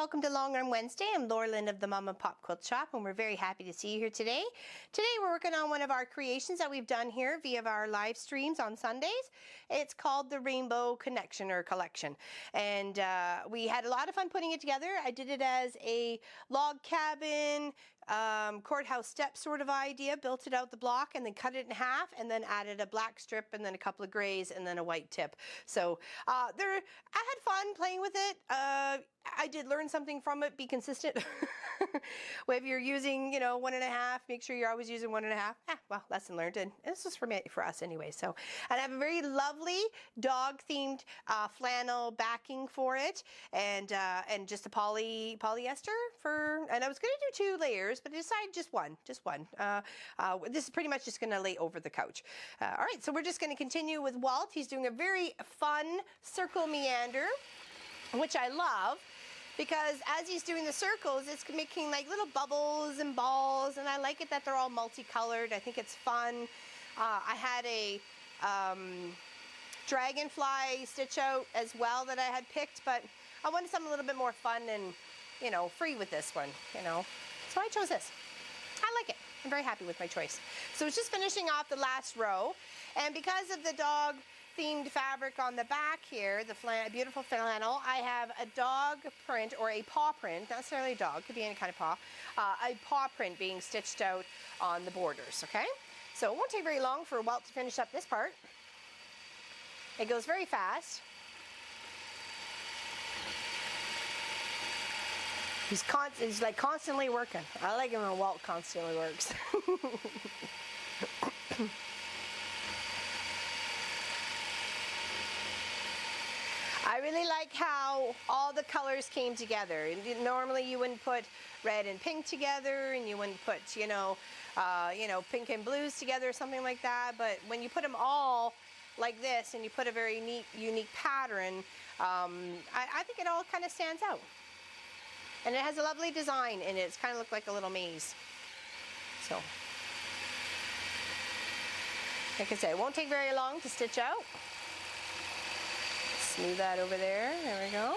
welcome to Long Arm Wednesday. I'm Laura Lynn of the Mom and Pop Quilt Shop, and we're very happy to see you here today. Today we're working on one of our creations that we've done here via our live streams on Sundays. It's called the Rainbow Connection or Collection, and we had a lot of fun putting it together. I did it as a log cabin, courthouse step sort of idea, built it out the block and then cut it in half and then added a black strip and then a couple of grays and then a white tip. So I had fun playing with it. I did learn something from it. Be consistent. If you're using, 1.5, make sure you're always using 1.5. Well, lesson learned, and this is for us anyway. So, and I have a very lovely dog-themed flannel backing for it, and just a polyester for. And I was going to do 2 layers, but I decided just one. This is pretty much just going to lay over the couch. All right, so we're just going to continue with Walt. He's doing a very fun circle meander, which I love, because as he's doing the circles, it's making like little bubbles and balls, and I like it that they're all multicolored. I think it's fun. I had a dragonfly stitch out as well that I had picked, but I wanted something a little bit more fun and, free with this one, So I chose this. I like it. I'm very happy with my choice. So it's just finishing off the last row, and because of the dog themed fabric on the back here, the beautiful flannel, I have a dog print or a paw print, not necessarily a dog, could be any kind of paw, a paw print being stitched out on the borders, okay? So it won't take very long for Walt to finish up this part. It goes very fast. He's like constantly working. I like him when Walt constantly works. I really like how all the colors came together. Normally you wouldn't put red and pink together, and you wouldn't put, pink and blues together, something like that. But when you put them all like this, and you put a very neat, unique pattern, I think it all kind of stands out. And it has a lovely design in it. It's kind of looked like a little maze. So, like I said, it won't take very long to stitch out. Smooth that over there. There we go.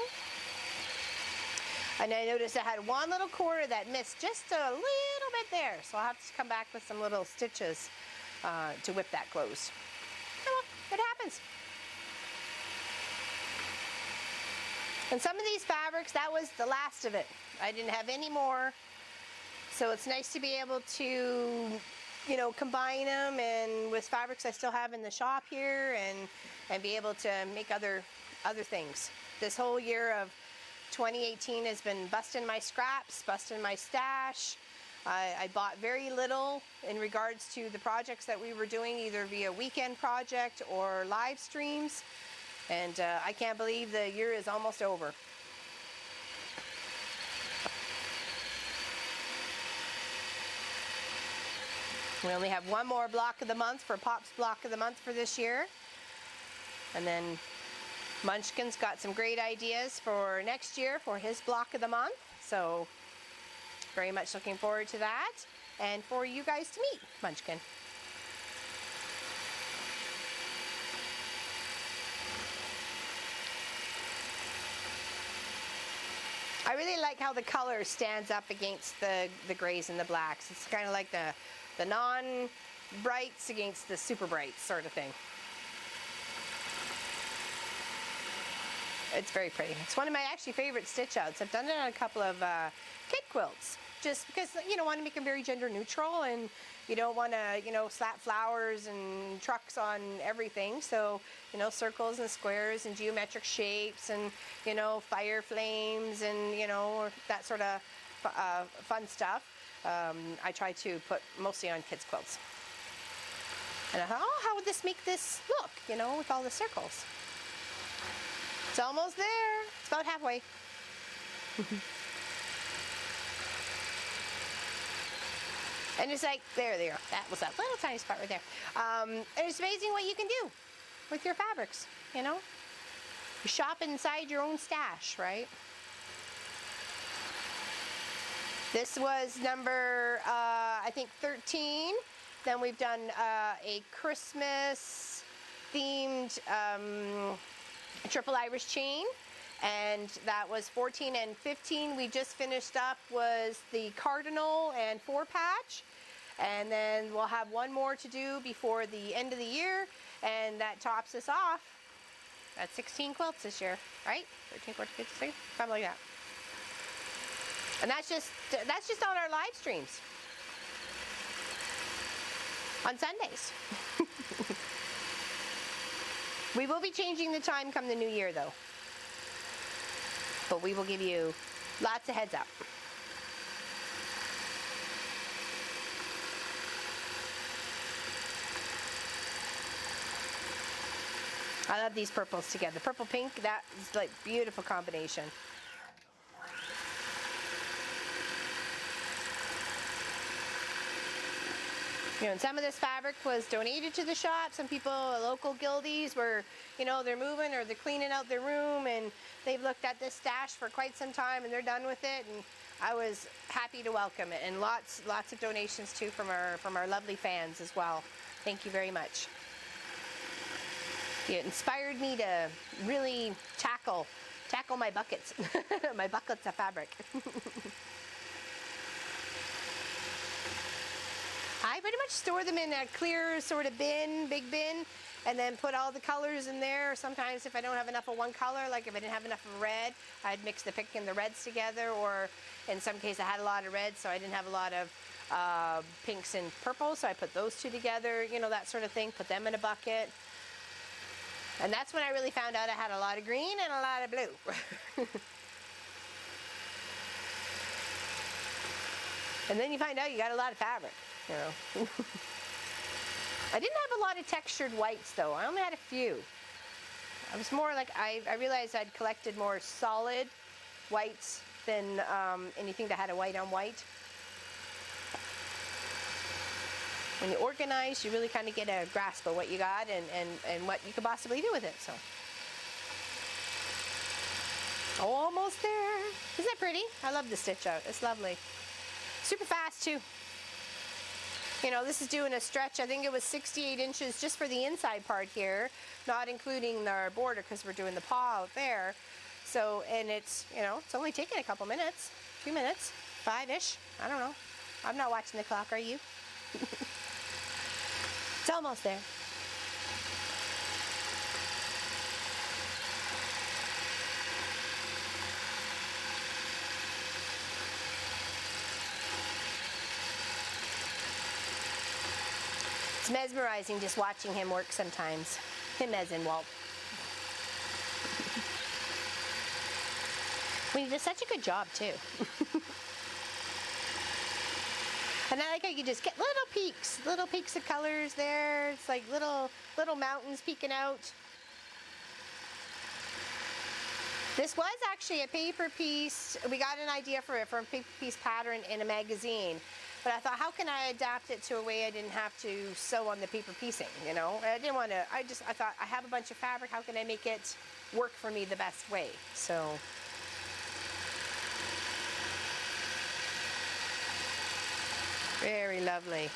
And I noticed I had one little corner that missed just a little bit there, so I'll have to come back with some little stitches to whip that closed. Oh, well, it happens. And some of these fabrics, that was the last of it. I didn't have any more, so it's nice to be able to combine them and with fabrics I still have in the shop here, and be able to make other things. This whole year of 2018 has been busting my scraps, busting my stash. I bought very little in regards to the projects that we were doing, either via weekend project or live streams, and I can't believe the year is almost over. We only have one more block of the month for Pop's block of the month for this year. And then Munchkin's got some great ideas for next year for his block of the month. So very much looking forward to that, and for you guys to meet Munchkin. I really like how the color stands up against the grays and the blacks. It's kind of like the non-brights against the super brights sort of thing. It's very pretty. It's one of my actually favorite stitch outs. I've done it on a couple of kid quilts, just because you don't want to make them very gender neutral, and you don't want to slap flowers and trucks on everything. So circles and squares and geometric shapes and fire flames and that sort of fun stuff. I try to put mostly on kids quilts. And I thought, oh, how would this make this look, with all the circles? It's almost there. It's about halfway. And it's like, there. That was that little tiny spot right there. And it's amazing what you can do with your fabrics, You shop inside your own stash, right? This was number, I think, 13. Then we've done a Christmas themed triple Irish chain, And that was 14 and 15. We just finished up was the cardinal and 4-patch. And then we'll have one more to do before the end of the year. And that tops us off. That's 16 quilts this year, right? 13, 14, 15, 16, something like that. And that's just on our live streams. On Sundays. We will be changing the time come the new year though. But we will give you lots of heads up. I love these purples together. Purple pink, that is like beautiful combination. You know, and some of this fabric was donated to the shop. Some people, local guildies, were, you know, they're moving or they're cleaning out their room and they've looked at this stash for quite some time and they're done with it. And I was happy to welcome it. And lots of donations too from our lovely fans as well. Thank you very much. It inspired me to really tackle my buckets, my buckets of fabric. I pretty much store them in a clear sort of bin, big bin, and then put all the colors in there. Sometimes if I don't have enough of one color, like if I didn't have enough of red, I'd mix the pink and the reds together, or in some cases I had a lot of reds, so I didn't have a lot of pinks and purples, so I put those two together, you know, that sort of thing, put them in a bucket. And that's when I really found out I had a lot of green and a lot of blue. And then you find out you got a lot of fabric, you know. I didn't have a lot of textured whites though. I only had a few. I was more like, I realized I'd collected more solid whites than anything that had a white on white. When you organize, you really kind of get a grasp of what you got and what you could possibly do with it. So, almost there. Isn't that pretty? I love the stitch out. It's lovely. Super fast too. You know, this is doing a stretch. I think it was 68 inches just for the inside part here, not including our border because we're doing the paw out there. So, and it's, you know, it's only taking a couple minutes, 2 minutes, 5-ish. I don't know. I'm not watching the clock, are you? It's almost there. It's mesmerizing just watching him work sometimes. Him as in Walt. Well, he does such a good job too. And I like how you just get little peaks of colors there. It's like little mountains peeking out. This was actually a paper piece. We got an idea for it from a paper piece pattern in a magazine. But I thought, how can I adapt it to a way I didn't have to sew on the paper piecing, you know? I didn't want to, I thought, I have a bunch of fabric, how can I make it work for me the best way? So. Very lovely.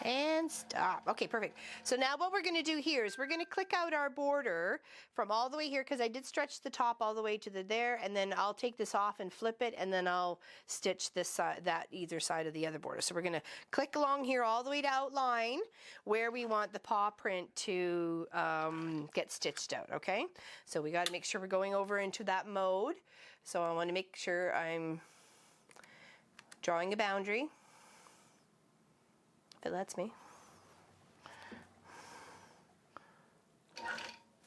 And stop. Okay, perfect. So now what we're going to do here is we're going to click out our border from all the way here because I did stretch the top all the way to there, and then I'll take this off and flip it, and then I'll stitch this side, that either side of the other border. So we're going to click along here all the way to outline where we want the paw print to get stitched out, okay? So we got to make sure we're going over into that mode. So I want to make sure I'm drawing a boundary. If it lets me.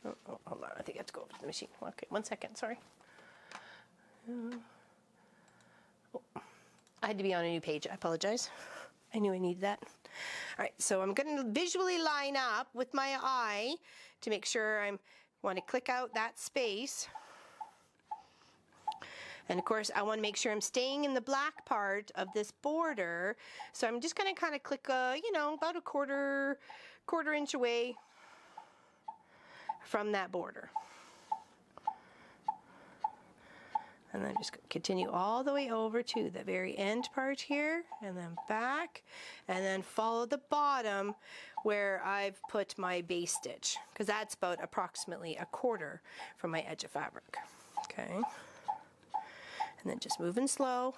Oh, hold on. I think I have to go over to the machine. Okay, 1 second. Sorry. Oh, I had to be on a new page. I apologize. I knew I needed that. All right, so I'm going to visually line up with my eye to make sure I want to click out that space. And of course, I want to make sure I'm staying in the black part of this border. So I'm just going to kind of click, you know, about a quarter inch away from that border. And then just continue all the way over to the very end part here, and then back, and then follow the bottom where I've put my base stitch, because that's about approximately a quarter from my edge of fabric. Okay. And then just moving slow.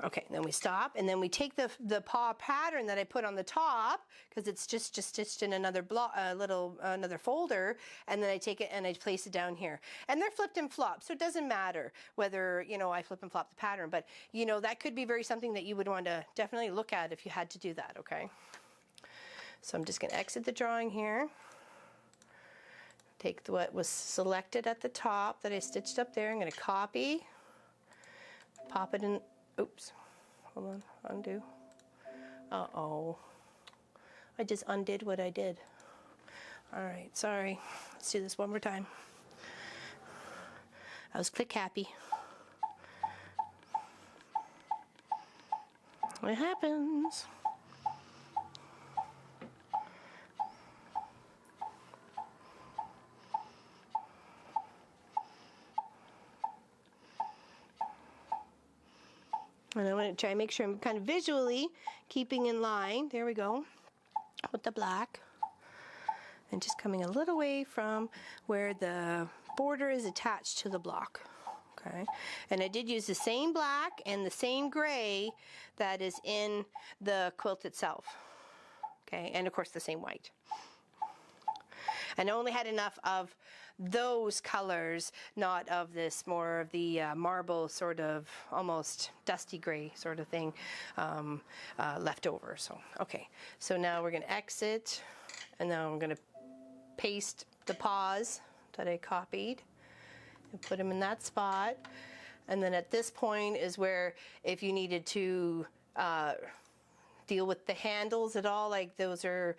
Okay, then we stop, and then we take the paw pattern that I put on the top, because it's just stitched in another another folder, and then I take it and I place it down here. And they're flipped and flopped, so it doesn't matter whether, you know, I flip and flop the pattern, but, you know, that could be something that you would want to definitely look at if you had to do that, okay? So I'm just going to exit the drawing here. Take what was selected at the top that I stitched up there. I'm going to copy, pop it in. Oops, hold on, undo. Uh-oh, I just undid what I did. All right, sorry. Let's do this one more time. I was click happy. It happens. And I want to try and make sure I'm kind of visually keeping in line. There we go. With the black. And just coming a little away from where the border is attached to the block. Okay. And I did use the same black and the same gray that is in the quilt itself. Okay. And of course the same white. And I only had enough of those colors, not of this more of the marble sort of almost dusty gray sort of thing left over. So, okay. So now we're going to exit, and now I'm going to paste the paws that I copied and put them in that spot. And then at this point is where if you needed to deal with the handles at all, like those are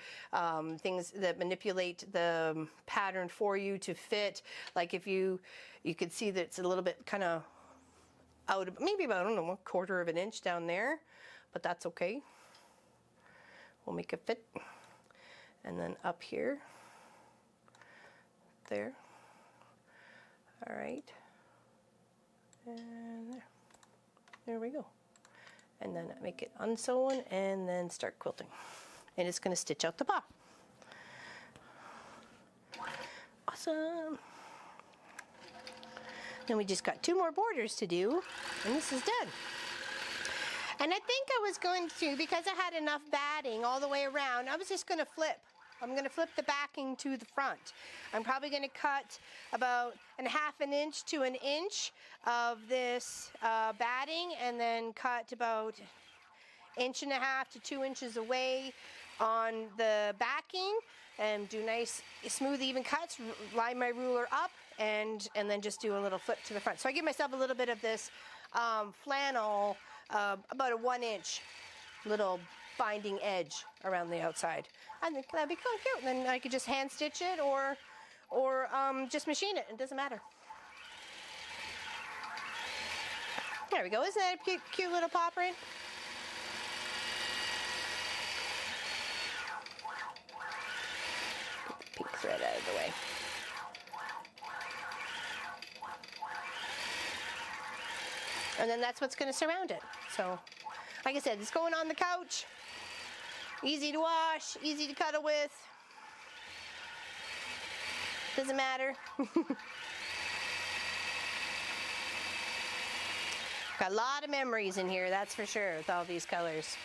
things that manipulate the pattern for you to fit. Like if you could see that it's a little bit kind of out of, maybe about, I don't know, 1/4 of an inch down there, but that's okay. We'll make it fit. And then up here, there. All right. And there. There we go. And then make it unsewn and then start quilting. And it's going to stitch out the paw. Awesome. Then we just got 2 more borders to do, and this is done. And I think I was going to, because I had enough batting all the way around, I was just going to flip. I'm going to flip the backing to the front. I'm probably going to cut about 1/2 inch to 1 inch of this batting, and then cut about 1.5 to 2 inches away on the backing, and do nice smooth even cuts, line my ruler up, and then just do a little flip to the front. So I give myself a little bit of this flannel, about a 1 inch little binding edge around the outside. I think that'd be kind of cute. And then I could just hand stitch it or just machine it. It doesn't matter. There we go. Isn't that a cute little paw print? Get the pink thread out of the way. And then that's what's going to surround it. So, like I said, it's going on the couch. Easy to wash, easy to cuddle with. Doesn't matter. Got a lot of memories in here, that's for sure, with all these colors.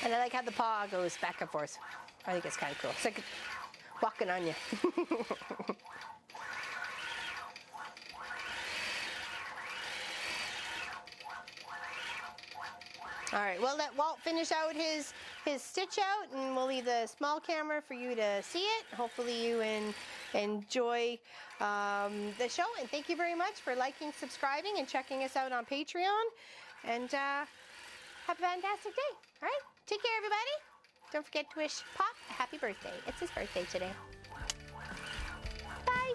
And I like how the paw goes back and forth. I think it's kind of cool. It's like walking on you. All right, we'll let Walt finish out his stitch out, and we'll leave the small camera for you to see it. Hopefully you enjoy the show, and thank you very much for liking, subscribing, and checking us out on Patreon. And have a fantastic day. All right, take care, everybody. Don't forget to wish Pop a happy birthday. It's his birthday today. Bye.